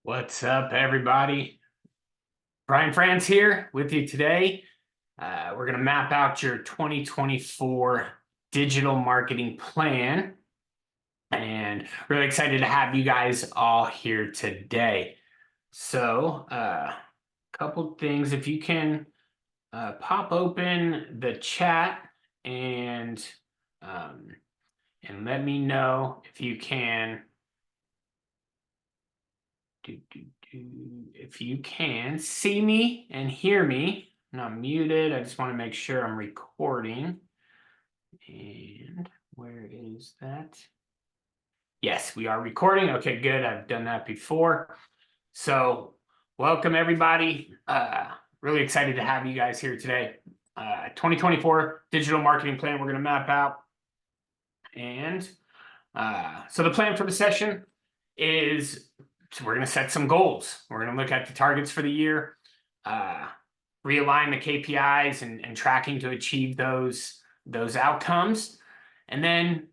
What's up, everybody? Brian France here with you today. We're going to map out your 2024 digital marketing plan, and really excited to have you guys all here today. So, couple things. If you can pop open the chat and let me know if you can. If you can see me and hear me, I'm not muted. I just want to make sure I'm recording. And where is that? Yes, we are recording. Okay, good. I've done that before. So welcome, everybody. Really excited to have you guys here today. 2024 digital marketing plan we're going to map out. And so the plan for the session is, so we're going to set some goals. We're going to look at the targets for the year, realign the KPIs and tracking to achieve those outcomes. And then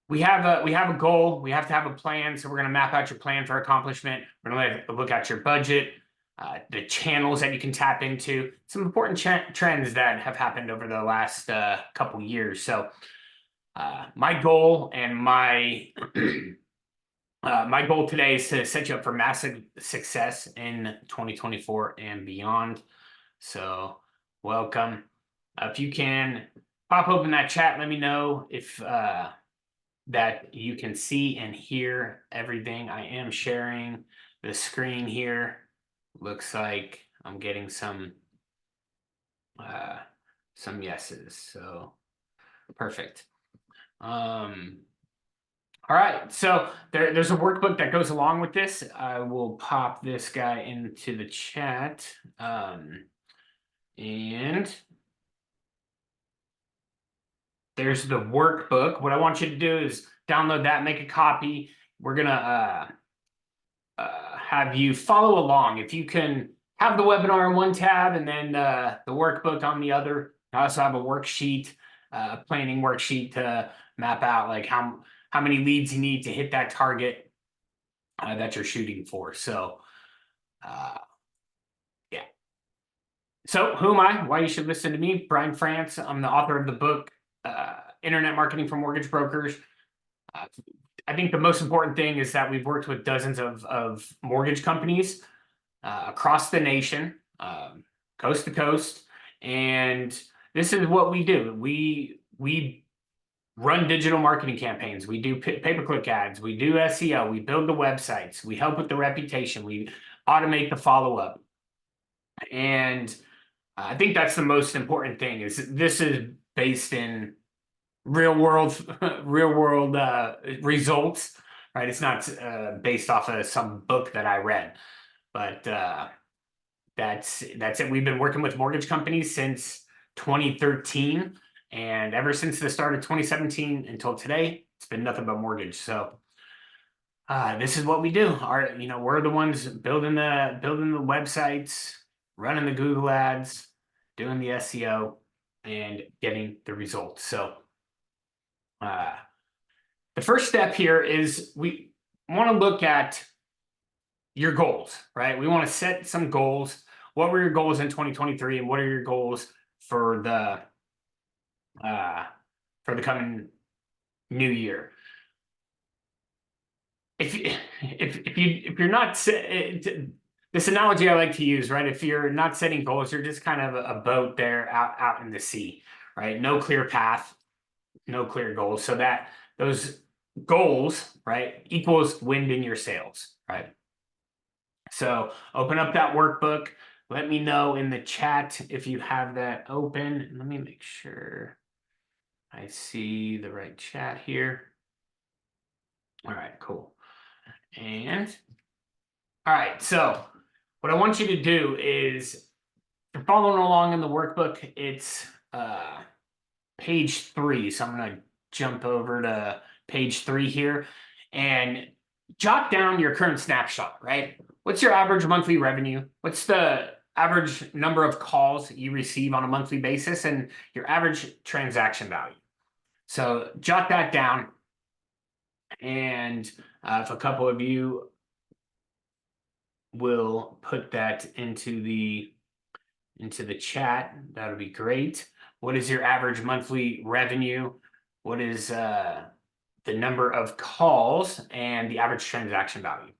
we have a goal. We have to have a plan. So we're going to map out your plan for accomplishment. We're going to look at your budget, the channels that you can tap into, some important trends that have happened over the last couple years. So my goal and my my goal today is to set you up for massive success in 2024 and beyond. So welcome. If you can pop open that chat, let me know if that you can see and hear everything. I am sharing the screen here. Looks like I'm getting some yeses. So perfect. All right, so there's a workbook that goes along with this. I will pop this guy into the chat. And there's the workbook. What I want you to do is download that, make a copy. We're gonna have you follow along. If you can have the webinar in one tab and then the workbook on the other. I also have a worksheet, planning worksheet to map out like how many leads you need to hit that target that you're shooting for. So, yeah. So who am I? Why you should listen to me? Brian France. I'm the author of the book, Internet Marketing for Mortgage Brokers. I think the most important thing is that we've worked with dozens of mortgage companies across the nation, coast to coast. And this is what we do. We run digital marketing campaigns. We do pay-per-click ads. We do SEO. We build the websites. We help with the reputation. We automate the follow-up. And I think that's the most important thing. Is this is based in real world results, right? It's not based off of some book that I read, but that's it. We've been working with mortgage companies since 2013. And ever since the start of 2017 until today, it's been nothing but mortgage. So this is what we do. We're the ones building the websites, running the Google ads, doing the SEO, and getting the results. So the first step here is we want to look at your goals, right? We want to set some goals. What were your goals in 2023, and what are your goals for the coming new year? If you're not this analogy I like to use, right? If you're not setting goals, you're just kind of a boat there out in the sea, right? No clear path, no clear goals. So that those goals, right, equals wind in your sails, right? So open up that workbook. Let me know in the chat if you have that open. Let me make sure I see the right chat here. All right, cool. And all right, so what I want you to do is, if you're following along in the workbook, it's page 3. So I'm going to jump over to page 3 here and jot down your current snapshot, right? What's your average monthly revenue? What's the average number of calls you receive on a monthly basis, and your average transaction value? So jot that down. And if a couple of you will put that into the chat. That'll be great. What is your average monthly revenue? What is the number of calls and the average transaction value?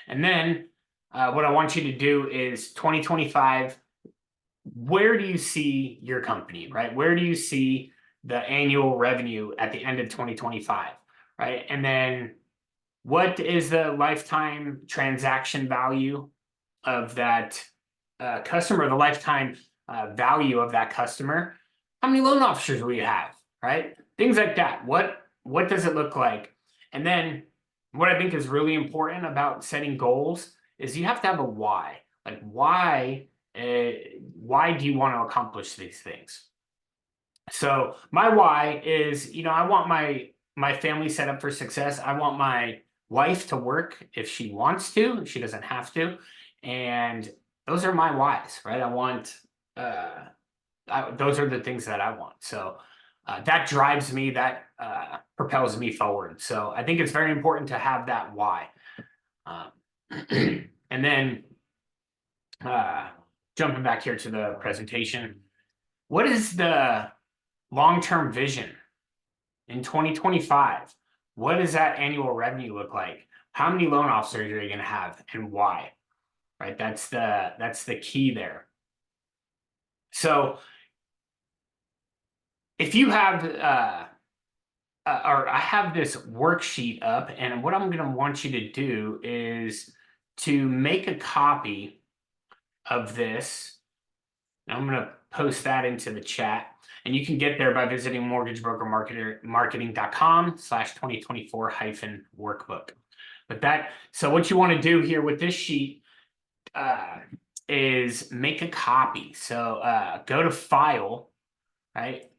And then what I want you to do is 2025, where do you see your company, right? Where do you see the annual revenue at the end of 2025, right? And then what is the lifetime transaction value of that customer, the lifetime value of that customer? How many loan officers will you have, right? Things like that. What does it look like? And then what I think is really important about setting goals is you have to have a why. Like why do you want to accomplish these things? So my why is, I want my family set up for success. I want my wife to work if she wants to, she doesn't have to. And those are my whys, right? I want those are the things that I want. So that drives me, that propels me forward. So I think it's very important to have that why. And then jumping back here to the presentation, what is the long-term vision in 2025? What does that annual revenue look like? How many loan officers are you going to have and why? Right? That's the key there. So if you have or I have this worksheet up, and what I'm going to want you to do is to make a copy of this. I'm going to post that into the chat, and you can get there by visiting mortgagebrokermarketing.com/2024-workbook. So what you want to do here with this sheet is make a copy. So go to File, right?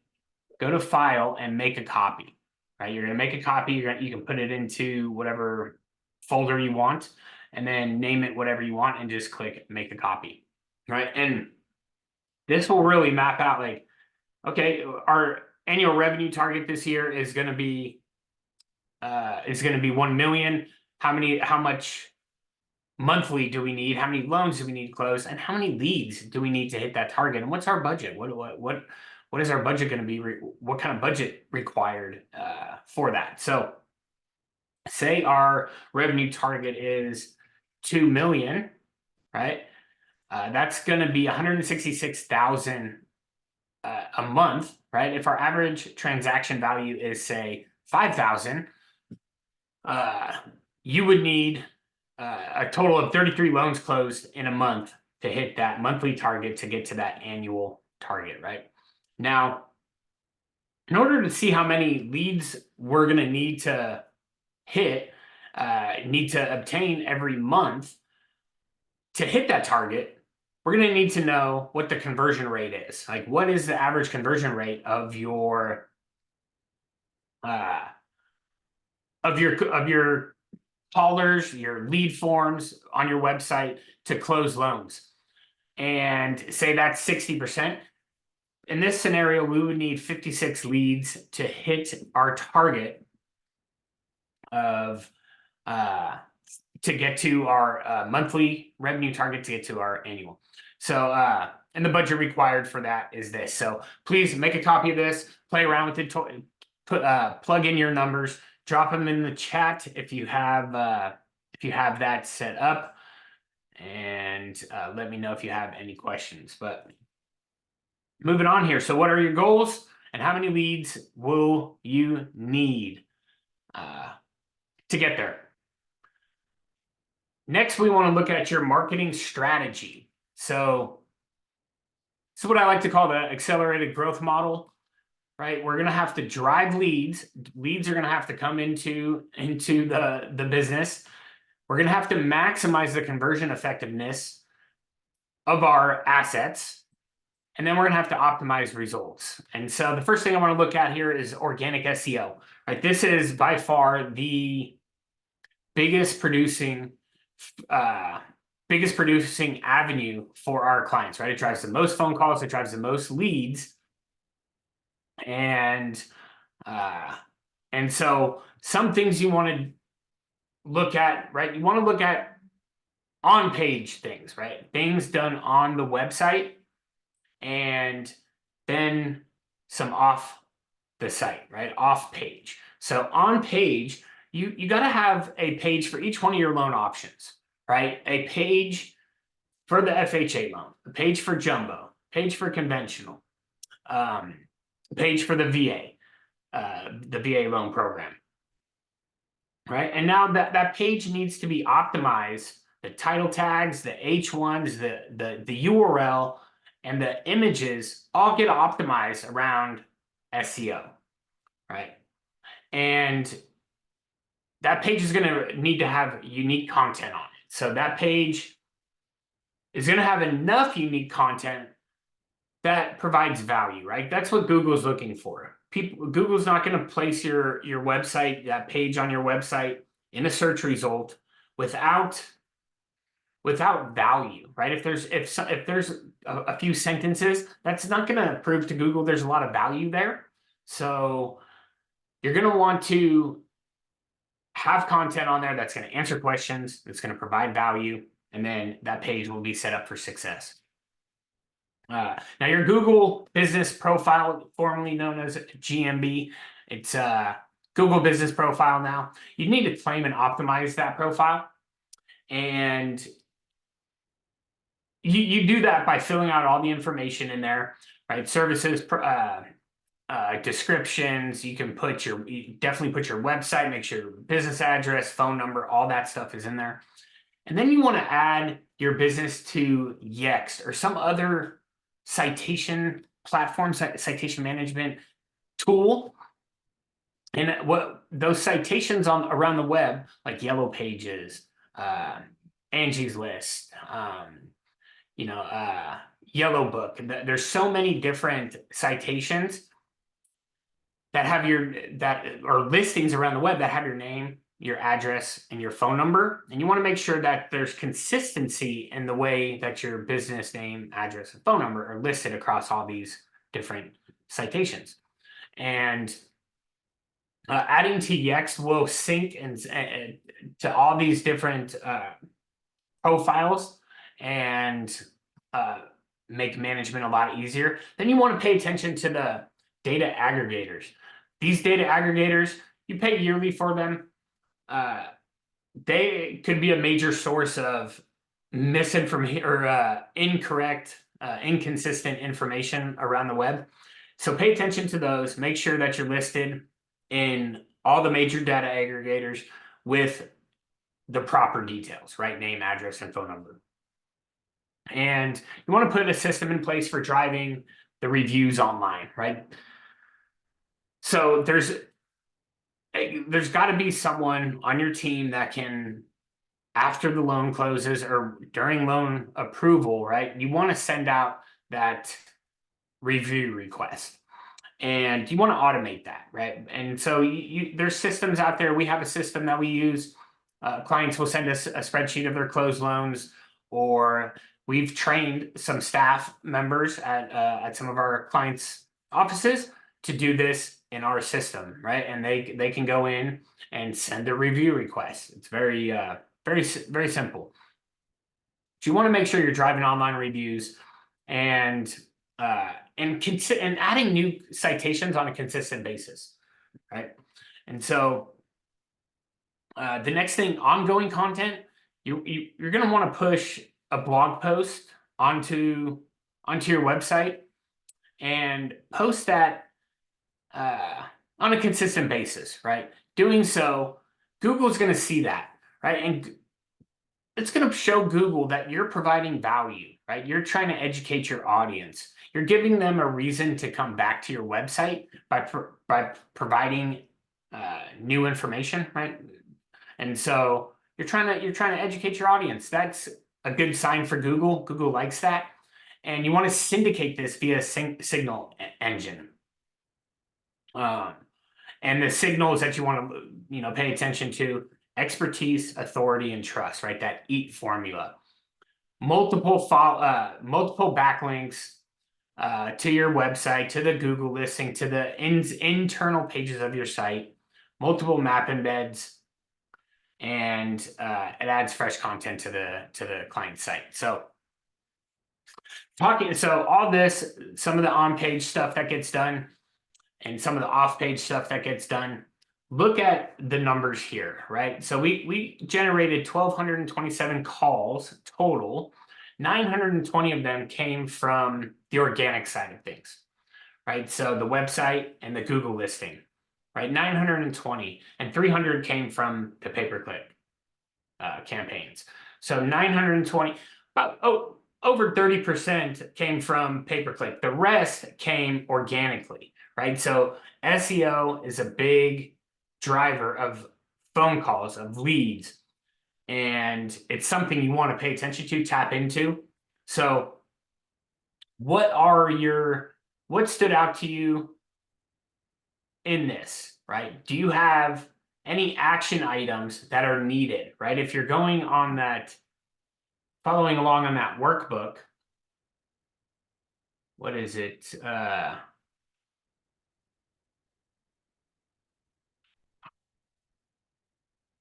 Go to File and make a copy, right? You're going to make a copy. You can put it into whatever folder you want, and then name it whatever you want, and just click Make a Copy, right? And this will really map out like, okay, our annual revenue target this year is going to be 1 million. How much monthly do we need? How many loans do we need to close? And how many leads do we need to hit that target? And what's our budget? What is our budget going to be? What kind of budget required for that? So say our revenue target is 2 million, right? That's going to be 166,000 a month, right? If our average transaction value is say 5,000, you would need a total of 33 loans closed in a month to hit that monthly target to get to that annual target, right? Now, in order to see how many leads we're going to need to obtain every month to hit that target, we're going to need to know what the conversion rate is. Like, what is the average conversion rate of your callers, your lead forms on your website to close loans? And say that's 60%. In this scenario, we would need 56 leads to hit our target of to get to our monthly revenue target to get to our annual. So and the budget required for that is this. So please make a copy of this, play around with it, plug in your numbers, drop them in the chat if you have that set up, and let me know if you have any questions. But moving on here. So what are your goals and how many leads will you need to get there? Next, we want to look at your marketing strategy. So this is what I like to call the accelerated growth model, right? We're going to have to drive leads. Leads are going to have to come into the business. We're going to have to maximize the conversion effectiveness of our assets. And then we're going to have to optimize results. And so the first thing I want to look at here is organic SEO, right? This is by far the biggest producing avenue for our clients, right? It drives the most phone calls, it drives the most leads. And so some things you want to look at, right? You want to look at on-page things, right? Things done on the website, and then some off the site, right? Off page. So on page, you got to have a page for each one of your loan options, right? A page for the FHA loan, a page for jumbo, page for conventional, a page for the VA loan program, right? And now that page needs to be optimized. The title tags, the H1s, the URL, and the images all get optimized around SEO, right? And that page is going to need to have unique content on it. So that page is going to have enough unique content that provides value, right? That's what Google's looking for. Google's not going to place your website, that page on your website, in a search result without value, right? If there's a few sentences, that's not going to prove to Google there's a lot of value there. So you're going to want to have content on there that's going to answer questions, that's going to provide value, and then that page will be set up for success. Now your Google Business Profile, formerly known as GMB, it's Google Business Profile now. You need to claim and optimize that profile. And you do that by filling out all the information in there, right? Services, descriptions. You can definitely put your website, make sure your business address, phone number, all that stuff is in there. And then you want to add your business to Yext or some other citation platform, citation management tool. And what those citations around the web, like Yellow Pages, Angie's List, Yellow Book. There's so many different citations that have or listings around the web that have your name, your address, and your phone number. And you want to make sure that there's consistency in the way that your business name, address, and phone number are listed across all these different citations. And adding to Yext will sync and to all these different profiles and make management a lot easier. Then you want to pay attention to the data aggregators. These data aggregators, you pay yearly for them. They could be a major source of misinformation or incorrect, inconsistent information around the web. So pay attention to those. Make sure that you're listed in all the major data aggregators with the proper details, right? Name, address, and phone number. And you want to put a system in place for driving the reviews online, right? So there's got to be someone on your team that can, after the loan closes or during loan approval, right? You want to send out that review request. And you want to automate that, right? And so there's systems out there. We have a system that we use. Clients will send us a spreadsheet of their closed loans, or we've trained some staff members at some of our clients' offices to do this in our system, right? And they can go in and send a review request. It's very simple. But you want to make sure you're driving online reviews and adding new citations on a consistent basis, right? And so the next thing, ongoing content, you're going to want to push a blog post onto your website and post that on a consistent basis, right? Doing so, Google's going to see that, right? And it's going to show Google that you're providing value, right? You're trying to educate your audience. You're giving them a reason to come back to your website by providing new information, right? And so you're trying to educate your audience. That's a good sign for Google. Google likes that. And you want to syndicate this via signal engine. And the signals that you want to pay attention to: expertise, authority, and trust, right? That EAT formula. Multiple backlinks to your website, to the Google listing, to the internal pages of your site, multiple map embeds, and it adds fresh content to the client site. So all this, some of the on-page stuff that gets done and some of the off-page stuff that gets done. Look at the numbers here, right? So we generated 1,227 calls total. 920 of them came from the organic side of things, right? So the website and the Google listing, right? 920 and 300 came from the pay-per-click campaigns. So 920, over 30% came from pay-per-click. The rest came organically, right? So SEO is a big driver of phone calls, of leads, and it's something you want to pay attention to, tap into. So what stood out to you in this, right? Do you have any action items that are needed, right? If you're going on that, following along on that workbook, what is it?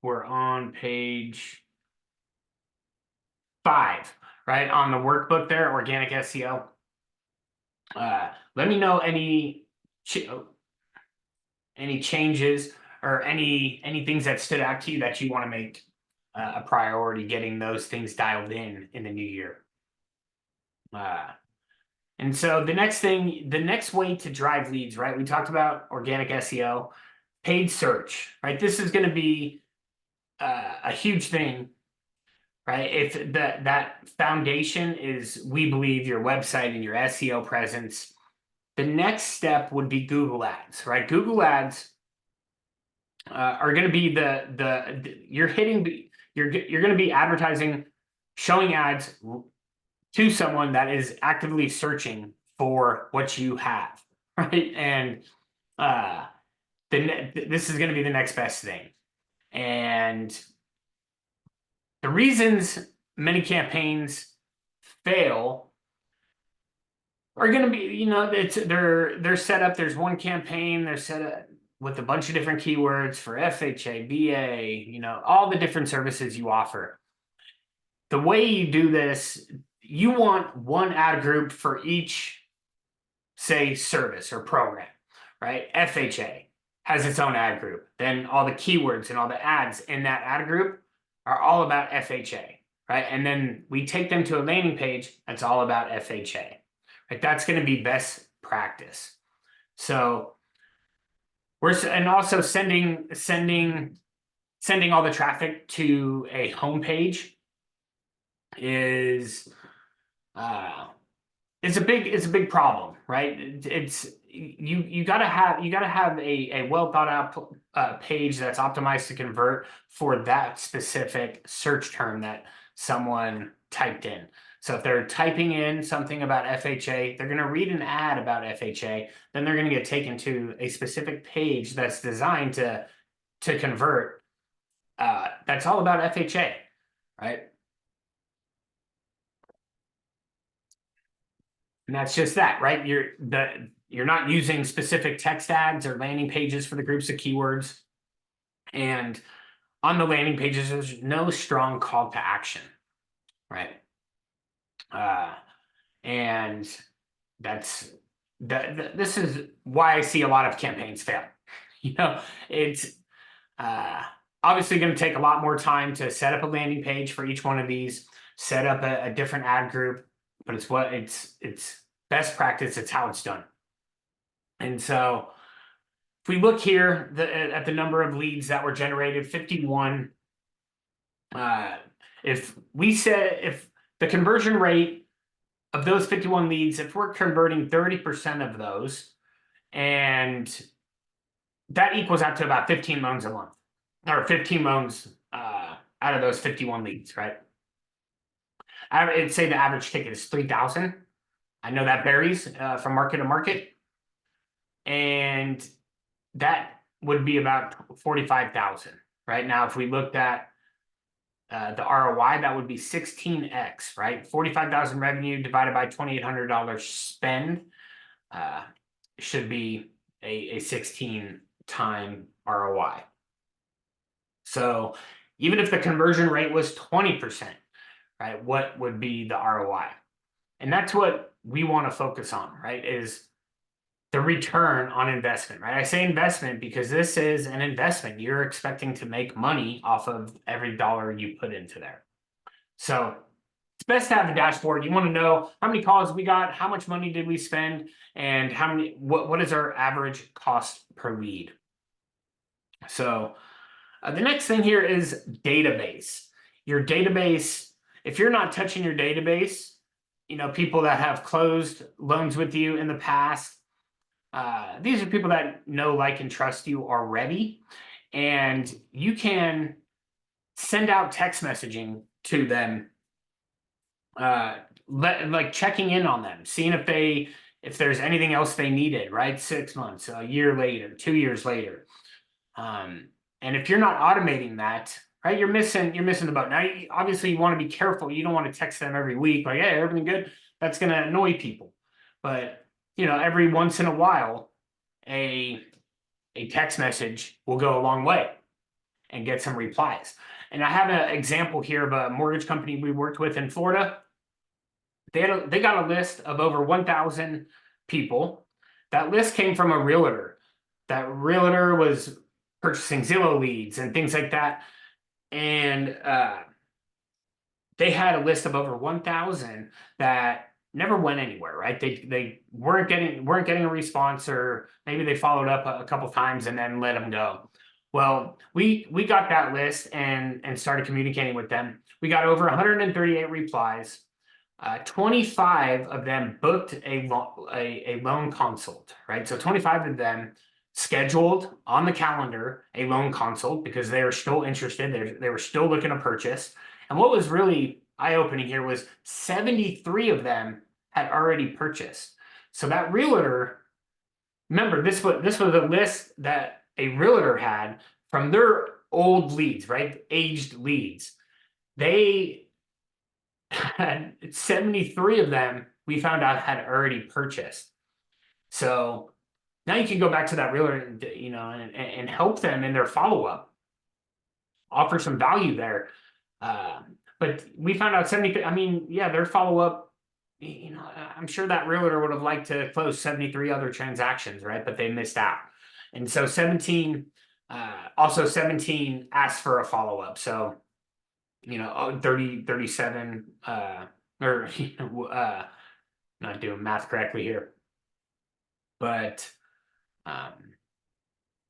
We're on page 5, right? On the workbook there, organic SEO. Let me know any changes or any things that stood out to you that you want to make a priority, getting those things dialed in the new year. And so the next way to drive leads, right? We talked about organic SEO, paid search, right? This is going to be a huge thing, right? If that foundation is, we believe, your website and your SEO presence, the next step would be Google Ads, right? Google Ads are going to be you're going to be advertising, showing ads to someone that is actively searching for what you have, right? And this is going to be the next best thing. And the reasons many campaigns fail are going to be, they're set up. There's one campaign, they're set up with a bunch of different keywords for FHA, BA, all the different services you offer. The way you do this, you want one ad group for each, say, service or program, right? FHA has its own ad group. Then all the keywords and all the ads in that ad group are all about FHA, right? And then we take them to a landing page that's all about FHA, right? That's going to be best practice. So and also sending all the traffic to a homepage is it's a big problem, right? It's you got to have a well thought out page that's optimized to convert for that specific search term that someone typed in. So if they're typing in something about FHA, they're going to read an ad about FHA, then they're going to get taken to a specific page that's designed to convert. That's all about FHA, right? And that's just that, right? You're not using specific text ads or landing pages for the groups of keywords. And on the landing pages, there's no strong call to action, right? And this is why I see a lot of campaigns fail. It's obviously going to take a lot more time to set up a landing page for each one of these, set up a different ad group, but it's best practice. It's how it's done. And so if we look here at the number of leads that were generated, 51. If the conversion rate of those 51 leads, if we're converting 30% of those, and that equals out to about 15 loans a month, or 15 loans out of those 51 leads, right? I'd say the average ticket is 3,000. I know that varies from market to market. And that would be about 45,000, right? Now, if we looked at the ROI, that would be 16x, right? 45,000 revenue divided by $2,800 spend should be a 16 time ROI. So Even if the conversion rate was 20%, right? What would be the ROI? And that's what we want to focus on, right? Is the return on investment, right? I say investment because this is an investment. You're expecting to make money off of every dollar you put into there. So it's best to have a dashboard. You want to know how many calls we got, how much money did we spend, and what is our average cost per lead. So the next thing here is database. Your database, if you're not touching your database, people that have closed loans with you in the past, these are people that know, like, and trust you already. And you can send out text messaging to them, like checking in on them, seeing if there's anything else they needed, right? 6 months, a year later, 2 years later. And if you're not automating that, right, you're missing the boat. Now, obviously, you want to be careful. You don't want to text them every week, like, hey, everything good? That's going to annoy people. But, every once in a while, a text message will go a long way and get some replies. And I have an example here of a mortgage company we worked with in Florida. They got a list of over 1,000 people. That list came from a realtor. That realtor was purchasing Zillow leads and things like that. And they had a list of over 1,000 that never went anywhere, right? They weren't getting a response, or maybe they followed up a couple times and then let them go. Well, we got that list and started communicating with them. We got over 138 replies. 25 of them booked a loan consult, right? So 25 of them scheduled on the calendar a loan consult because they were still interested. They were still looking to purchase. And what was really eye-opening here was 73 of them had already purchased. So that realtor, remember, this was a list that a realtor had from their old leads, right? Aged leads. They had 73 of them, we found out, had already purchased. So now you can go back to that realtor, and help them in their follow-up, offer some value there. But we found out 73, their follow-up, I'm sure that realtor would have liked to close 73 other transactions, right? But they missed out. And so 17 asked for a follow-up. So, 37, or, not doing math correctly here. But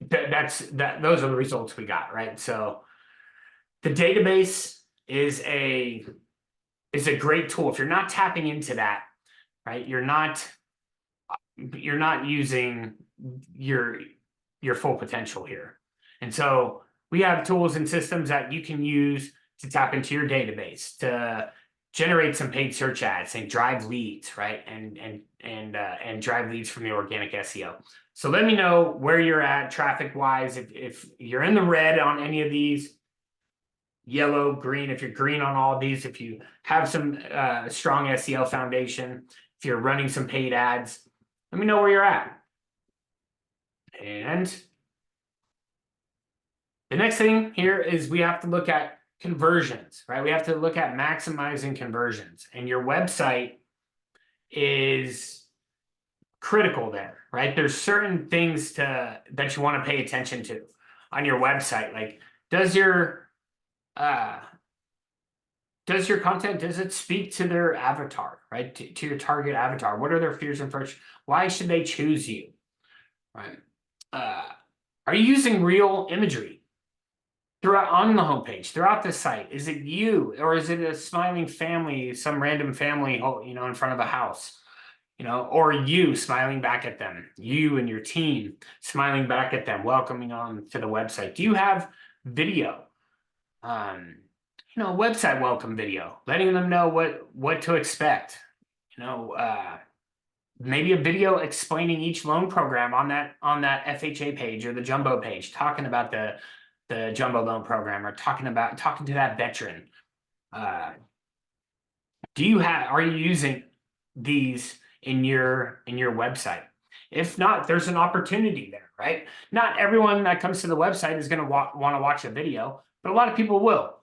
those are the results we got, right? So the database is a great tool. If you're not tapping into that, right, you're not using your full potential here. And so we have tools and systems that you can use to tap into your database, to generate some paid search ads and drive leads, right? And drive leads from the organic SEO. So let me know where you're at traffic wise. If you're in the red on any of these, yellow, green, if you're green on all of these, if you have some strong SEO foundation, if you're running some paid ads, let me know where you're at. And the next thing here is we have to look at conversions, right? We have to look at maximizing conversions, and your website is critical there, right? There's certain things that you want to pay attention to on your website. Like, does your content, does it speak to their avatar, right? To your target avatar? What are their fears and first? Why should they choose you, right? Are you using real imagery throughout on the homepage, throughout the site? Is it you, or is it a smiling family, some random family, in front of a house, or you smiling back at them, you and your team smiling back at them, welcoming on to the website? Do you have video? Website welcome video, letting them know what to expect. Maybe a video explaining each loan program on that FHA page or the jumbo page, talking about the jumbo loan program, or talking to that veteran. Are you using these in your website? If not, there's an opportunity there, right? Not everyone that comes to the website is going to want to watch a video, but a lot of people will.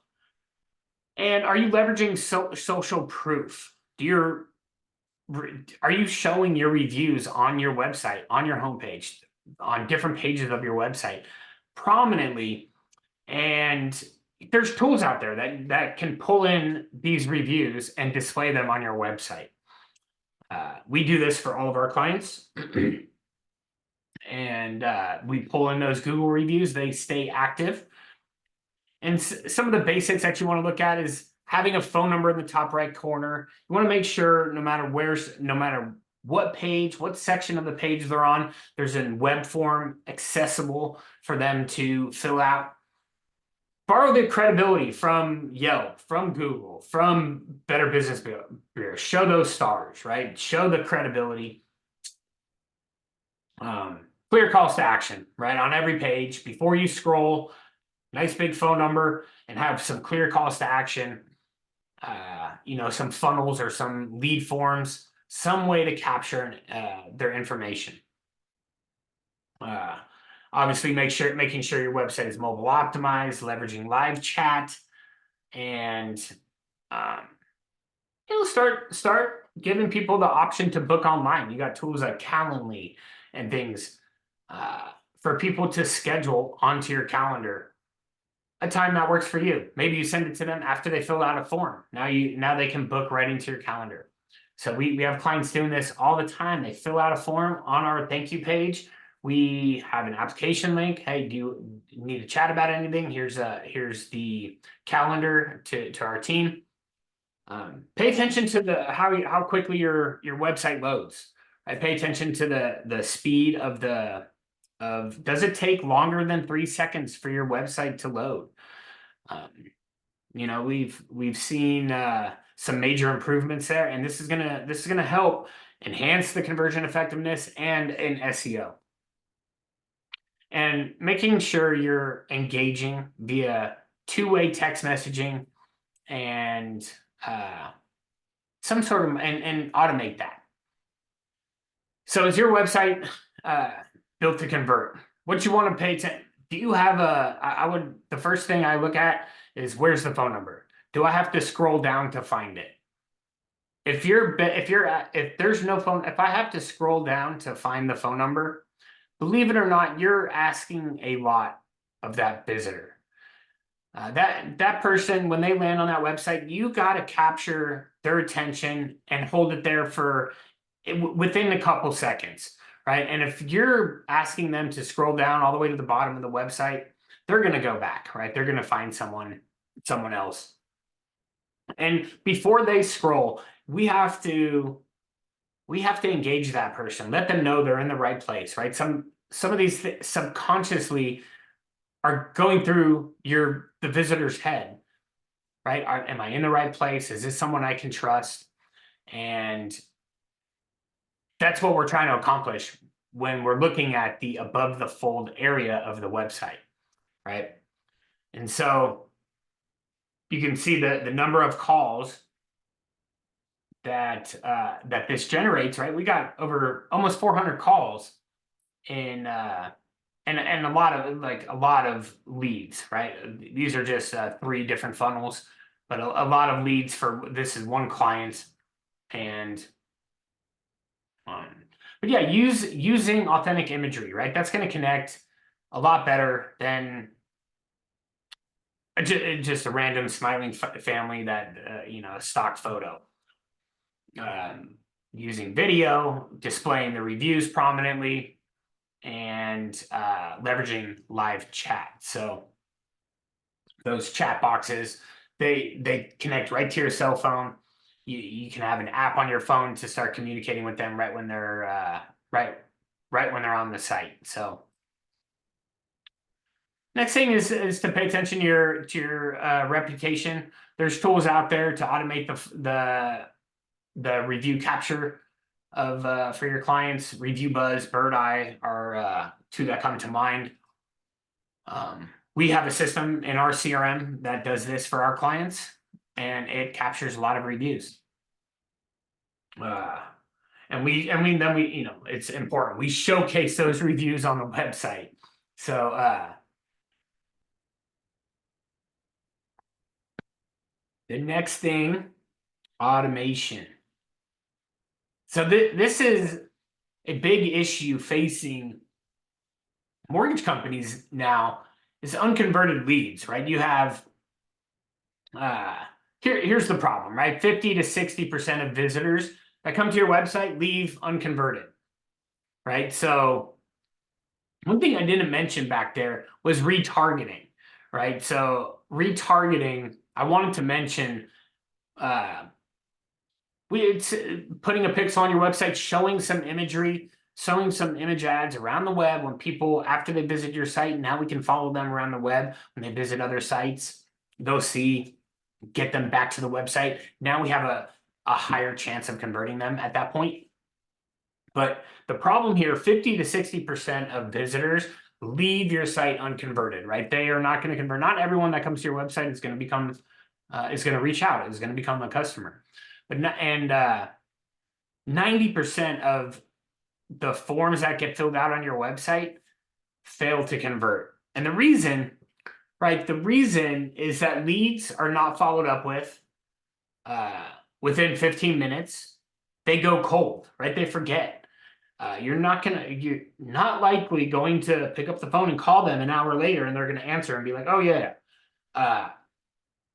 And are you leveraging social proof? Are you showing your reviews on your website, on your homepage, on different pages of your website prominently? And there's tools out there that can pull in these reviews and display them on your website. We do this for all of our clients. And we pull in those Google reviews, they stay active. And some of the basics that you want to look at is having a phone number in the top right corner. You want to make sure no matter what page, what section of the page they're on, there's a web form accessible for them to fill out. Borrow the credibility from Yelp, from Google, from Better Business Bureau. Show those stars, right? Show the credibility. Clear calls to action, right? On every page, before you scroll, nice big phone number, and have some clear calls to action. Some funnels or some lead forms, some way to capture their information. Obviously, making sure your website is mobile optimized, leveraging live chat, and start giving people the option to book online. You got tools like Calendly and things for people to schedule onto your calendar a time that works for you. Maybe you send it to them after they fill out a form. Now they can book right into your calendar. So we have clients doing this all the time. They fill out a form on our thank you page. We have an application link. Hey, do you need to chat about anything? Here's the calendar to our team. Pay attention to how quickly your website loads. Pay attention to the speed of does it take longer than 3 seconds for your website to load? We've seen some major improvements there, and this is gonna help enhance the conversion effectiveness and in SEO. And making sure you're engaging via two-way text messaging and some sort of and automate that. So is your website built to convert? What you want to pay attention? Do you have the first thing I look at is where's the phone number? Do I have to scroll down to find it? If there's no phone, if I have to scroll down to find the phone number, believe it or not, you're asking a lot of that visitor. That person, when they land on that website, you got to capture their attention and hold it there for within a couple seconds, right? And if you're asking them to scroll down all the way to the bottom of the website, they're going to go back, right? They're going to find someone else. And before they scroll, we have to engage that person, let them know they're in the right place, right? Some of these subconsciously are going through the visitor's head, right? Am I in the right place? Is this someone I can trust? And that's what we're trying to accomplish when we're looking at the above the fold area of the website, right? And so you can see the number of calls that this generates, right? We got over almost 400 calls in and a lot of leads, right? These are just 3 different funnels, but a lot of leads for this is one client. And but yeah, using authentic imagery, right? That's going to connect a lot better than just a random smiling family that a stock photo. Using video, displaying the reviews prominently, and leveraging live chat. So those chat boxes, they connect right to your cell phone. You can have an app on your phone to start communicating with them right when they're right when they're on the site. So next thing is to pay attention to your reputation. There's tools out there to automate the review capture of for your clients. Review Buzz, Bird Eye are 2 that come to mind. We have a system in our CRM that does this for our clients, and it captures a lot of reviews. And then we it's important. We showcase those reviews on the website. So The next thing, automation. So this is a big issue facing mortgage companies now, is unconverted leads, right? You have here's the problem, right? 50 to 60% of visitors that come to your website leave unconverted, right? So one thing I didn't mention back there was retargeting, right? So retargeting, I wanted to mention it's putting a pixel on your website, showing some imagery, showing some image ads around the web when people, after they visit your site, now we can follow them around the web when they visit other sites. They'll see, get them back to the website. Now we have a higher chance of converting them at that point. But the problem here, 50 to 60% of visitors leave your site unconverted, right? They are not going to convert. Not everyone that comes to your website is going to become, is going to reach out, is going to become a customer. But 90% of the forms that get filled out on your website fail to convert. And the reason, right, the reason is that leads are not followed up with within 15 minutes. They go cold, right? They forget. You're not likely going to pick up the phone and call them an hour later and they're going to answer and be like, oh yeah.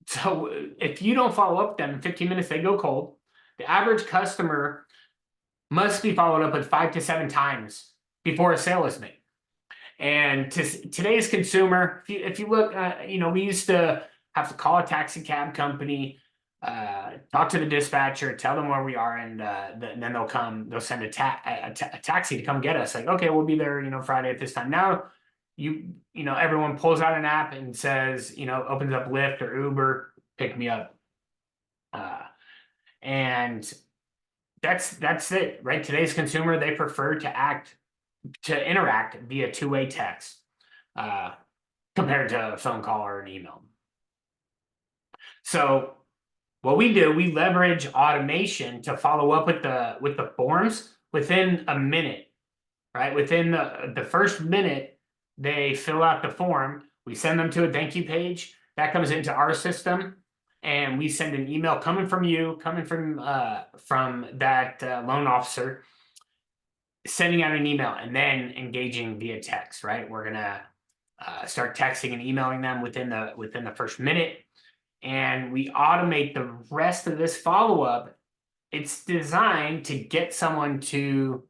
So if you don't follow up with them in 15 minutes, they go cold. The average customer must be followed up with 5 to 7 times before a sale is made. And today's consumer, if you look, we used to have to call a taxi cab company, talk to the dispatcher, tell them where we are, and then they'll come. They'll send a taxi to come get us. Like, okay, we'll be there, Friday at this time. Now, everyone pulls out an app and says, opens up Lyft or Uber, pick me up, and that's it, right? Today's consumer, they prefer to interact via two-way text compared to a phone call or an email. So what we do, we leverage automation to follow up with the forms within a minute, right? Within the first minute, they fill out the form. We send them to a thank you page that comes into our system, and we send an email coming from that loan officer, sending out an email and then engaging via text, right? We're gonna start texting and emailing them within the first minute, and we automate the rest of this follow-up. It's designed to get someone to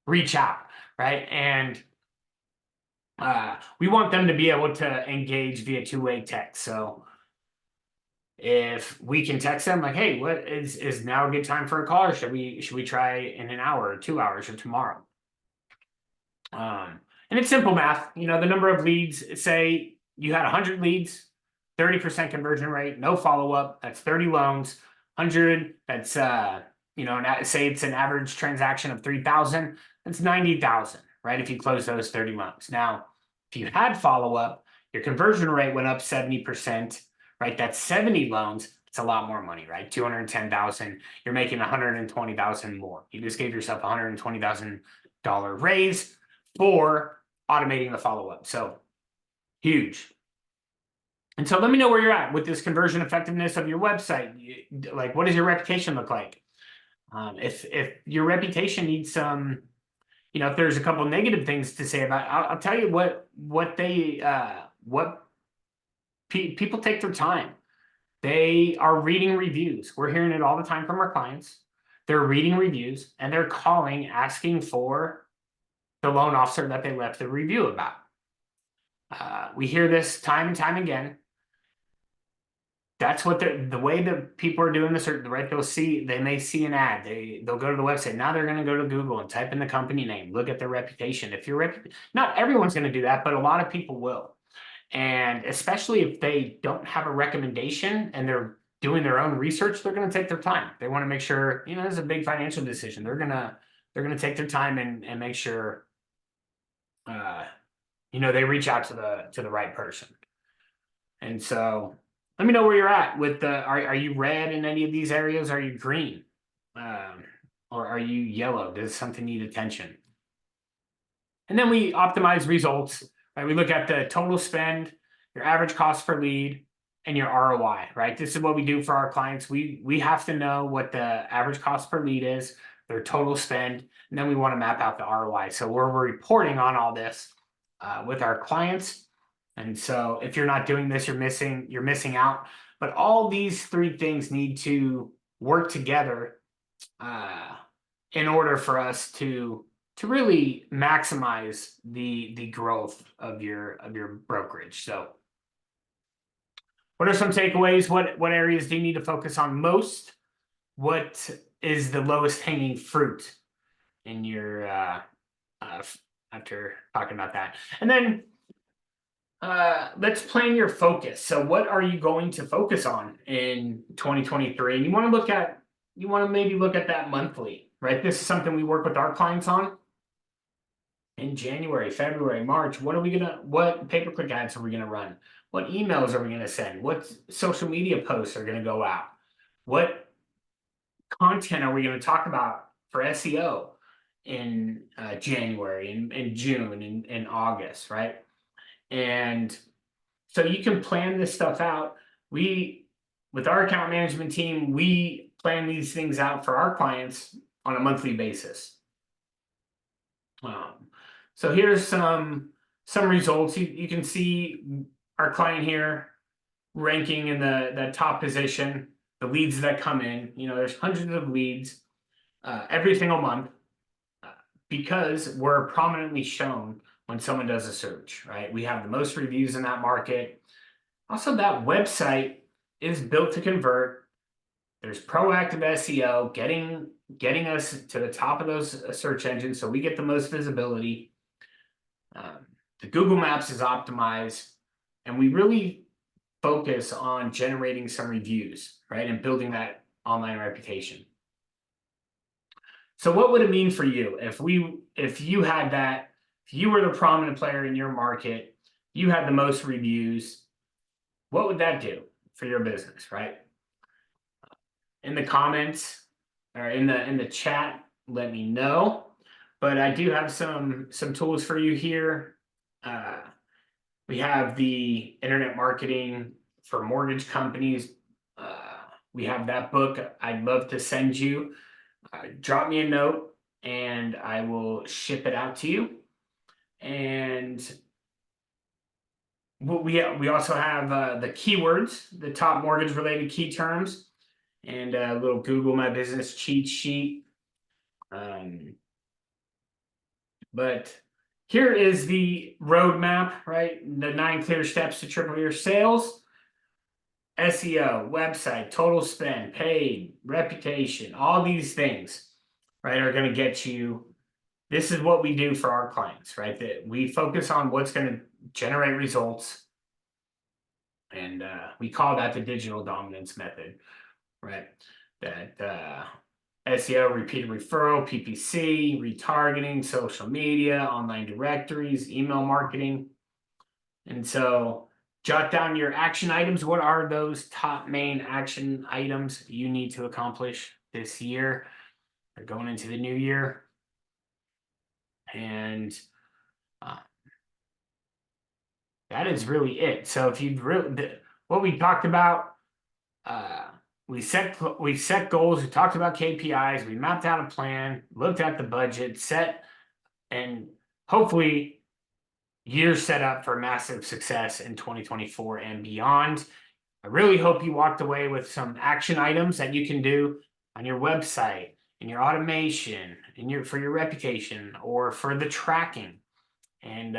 reach out, right? And we want them to be able to engage via two-way text. So if we can text them like, hey, what is now a good time for a call, or should we try in an hour or 2 hours or tomorrow? And it's simple math. The number of leads, say you had 100 leads, 30% conversion rate, no follow-up, that's 30 loans. 100, that's say it's an average transaction of 3,000, that's 90,000, right? If you close those 30 loans. Now, if you had follow-up, your conversion rate went up 70%, right? That's 70 loans. It's a lot more money, right? 210,000. You're making 120,000 more. You just gave yourself $120,000 raise for automating the follow-up. So huge. And so let me know where you're at with this conversion effectiveness of your website. Like, what does your reputation look like? If your reputation needs some, if there's a couple negative things to say about it, I'll tell you what people take their time. They are reading reviews. We're hearing it all the time from our clients. They're reading reviews and they're calling, asking for the loan officer that they left the review about. We hear this time and time again. That's what the way that people are doing this, right? They may see an ad, they'll go to the website. Now they're going to go to Google and type in the company name, look at their reputation. Not everyone's going to do that, but a lot of people will. And especially if they don't have a recommendation and they're doing their own research, they're going to take their time. They want to make sure, this is a big financial decision. They're going to take their time and make sure, they reach out to the right person. And so let me know where you're at with are you red in any of these areas? Are you green? Or are you yellow? Does something need attention? And then we optimize results, right? We look at the total spend, your average cost per lead, and your ROI, right? This is what we do for our clients. We have to know what the average cost per lead is, their total spend, and then we want to map out the ROI. So we're reporting on all this with our clients. And so if you're not doing this, you're missing out. But all these three things need to work together in order for us to really maximize the growth of your brokerage. So what are some takeaways? What areas do you need to focus on most? What is the lowest hanging fruit in your after talking about that? And then let's plan your focus. So what are you going to focus on in 2023? And you want to maybe look at that monthly, right? This is something we work with our clients on. In January, February, March, what pay-per-click ads are we gonna run? What emails are we gonna send? What social media posts are gonna go out? What content are we gonna talk about for SEO in January and June and August, right? And so you can plan this stuff out. With our account management team, we plan these things out for our clients on a monthly basis. So here's some results. You can see our client here ranking in the top position, the leads that come in. There's hundreds of leads every single month because we're prominently shown when someone does a search, right? We have the most reviews in that market. Also, that website is built to convert. There's proactive SEO, getting us to the top of those search engines so we get the most visibility. The Google Maps is optimized, and we really focus on generating some reviews, right? And building that online reputation. So what would it mean for you if you were the prominent player in your market, you had the most reviews, what would that do for your business, right? In the comments or in the chat, let me know. But I do have some tools for you here. We have the internet marketing for mortgage companies. We have that book I'd love to send you. Drop me a note and I will ship it out to you. And we also have the keywords, the top mortgage related key terms, and a little Google My Business cheat sheet. But here is the roadmap, right? The 9 clear steps to triple your sales. SEO, website, total spend, paid, reputation, all these things, right, are going to get you. This is what we do for our clients, right? That we focus on what's going to generate results. And we call that the digital dominance method, right? That SEO, repeated referral, PPC, retargeting, social media, online directories, email marketing. And so jot down your action items. What are those top main action items you need to accomplish this year or going into the new year? And that is really it. So if you really, what we talked about, we set goals, we talked about KPIs, we mapped out a plan, looked at the budget, and hopefully you're set up for massive success in 2024 and beyond. I really hope you walked away with some action items that you can do on your website, in your automation, for your reputation, or for the tracking. And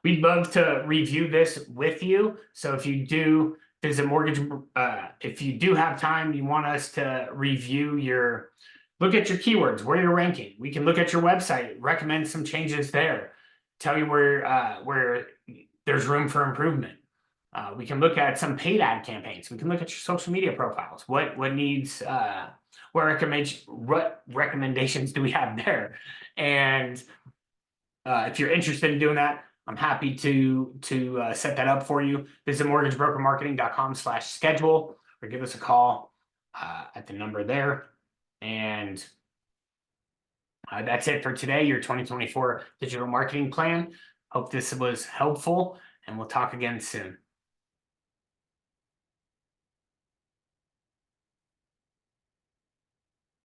we'd love to review this with you. So if you do visit mortgage, if you do have time, you want us to review look at your keywords, where you're ranking. We can look at your website, recommend some changes there, tell you where there's room for improvement. We can look at some paid ad campaigns. We can look at your social media profiles. What needs, what recommendations do we have there? And if you're interested in doing that, I'm happy to set that up for you. Visit mortgagebrokermarketing.com/schedule or give us a call at the number there. And that's it for today, your 2024 digital marketing plan. Hope this was helpful, and we'll talk again soon.